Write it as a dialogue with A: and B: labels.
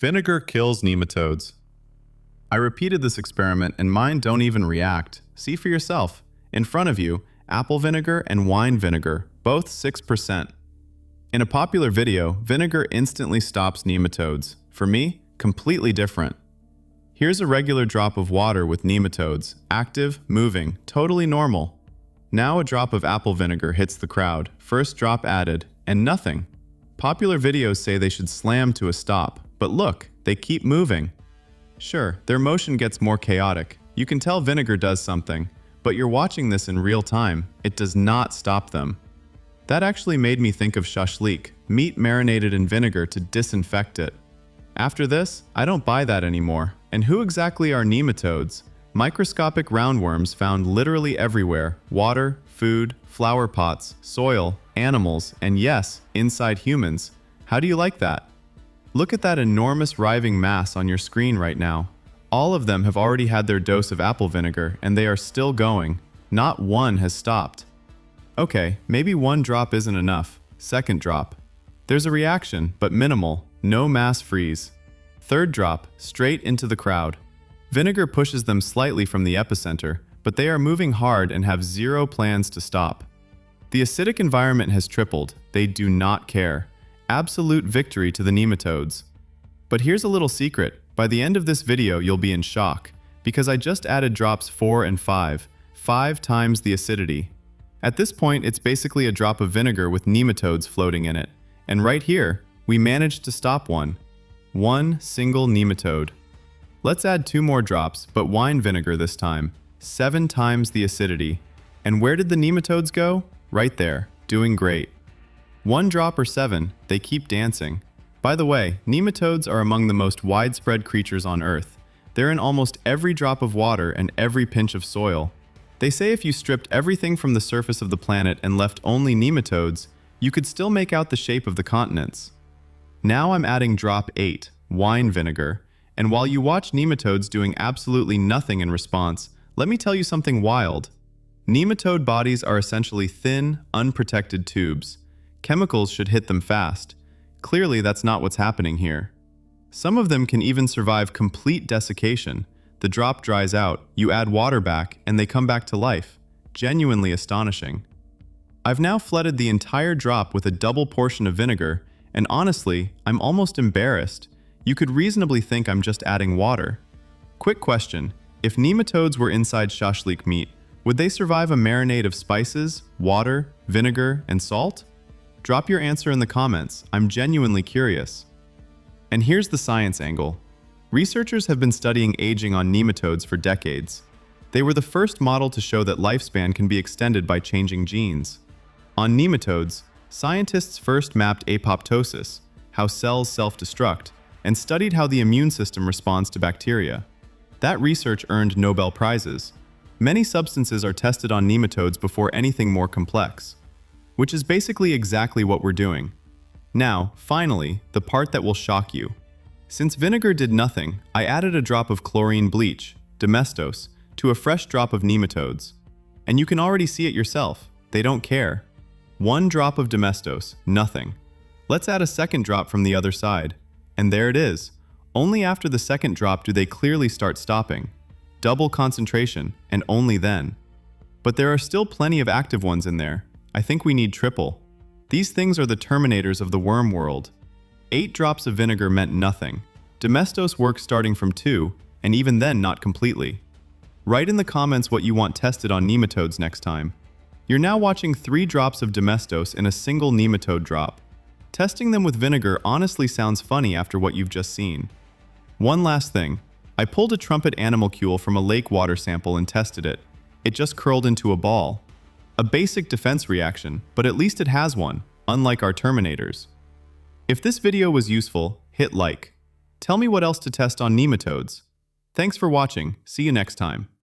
A: Vinegar kills nematodes. I repeated this experiment and mine don't even react. See for yourself. In front of you, apple vinegar and wine vinegar, both 6%. In a popular video, vinegar instantly stops nematodes. For me, completely different. Here's a regular drop of water with nematodes, active, moving, totally normal. Now a drop of apple vinegar hits the crowd, first drop added, and nothing. Popular videos say they should slam to a stop, but look, they keep moving. Sure, their motion gets more chaotic. You can tell vinegar does something, but you're watching this in real time. It does not stop them. That actually made me think of shashlik, meat marinated in vinegar to disinfect it. After this, I don't buy that anymore. And who exactly are nematodes? Microscopic roundworms found literally everywhere: water, food, flower pots, soil, animals, and yes, inside humans. How do you like that? Look at that enormous writhing mass on your screen right now. All of them have already had their dose of apple vinegar, and they are still going. Not one has stopped. Okay, maybe one drop isn't enough. Second drop. There's a reaction, but minimal. No mass freeze. Third drop, straight into the crowd. Vinegar pushes them slightly from the epicenter, but they are moving hard and have zero plans to stop. The acidic environment has tripled. They do not care. Absolute victory to the nematodes. But here's a little secret. By the end of this video, you'll be in shock, because I just added drops 4 and 5 times the acidity. At this point, it's basically a drop of vinegar with nematodes floating in it. And right here, we managed to stop one. One single nematode. Let's add 2 more drops, but wine vinegar this time. 7 times the acidity. And where did the nematodes go? Right there, doing great. 1 drop or 7, they keep dancing. By the way, nematodes are among the most widespread creatures on Earth. They're in almost every drop of water and every pinch of soil. They say if you stripped everything from the surface of the planet and left only nematodes, you could still make out the shape of the continents. Now I'm adding drop 8, wine vinegar, and while you watch nematodes doing absolutely nothing in response, let me tell you something wild. Nematode bodies are essentially thin, unprotected tubes. Chemicals should hit them fast. Clearly, that's not what's happening here. Some of them can even survive complete desiccation. The drop dries out, you add water back, and they come back to life. Genuinely astonishing. I've now flooded the entire drop with a double portion of vinegar, and honestly, I'm almost embarrassed. You could reasonably think I'm just adding water. Quick question, if nematodes were inside shashlik meat, would they survive a marinade of spices, water, vinegar, and salt? Drop your answer in the comments. I'm genuinely curious. And here's the science angle. Researchers have been studying aging on nematodes for decades. They were the first model to show that lifespan can be extended by changing genes. On nematodes, scientists first mapped apoptosis, how cells self-destruct, and studied how the immune system responds to bacteria. That research earned Nobel Prizes. Many substances are tested on nematodes before anything more complex, which is basically exactly what we're doing. Now, finally, the part that will shock you. Since vinegar did nothing, I added a drop of chlorine bleach, Domestos, to a fresh drop of nematodes. And you can already see it yourself. They don't care. 1 drop of Domestos, nothing. Let's add a second drop from the other side. And there it is. Only after the second drop do they clearly start stopping. Double concentration, and only then. But there are still plenty of active ones in there. I think we need triple. These things are the terminators of the worm world. 8 drops of vinegar meant nothing. Domestos works starting from 2, and even then not completely. Write in the comments what you want tested on nematodes next time. You're now watching 3 drops of Domestos in a single nematode drop. Testing them with vinegar honestly sounds funny after what you've just seen. One last thing. I pulled a trumpet animalcule from a lake water sample and tested it. It just curled into a ball. A basic defense reaction, but at least it has one, unlike our terminators. If this video was useful, hit like. Tell me what else to test on nematodes. Thanks for watching. See you next time.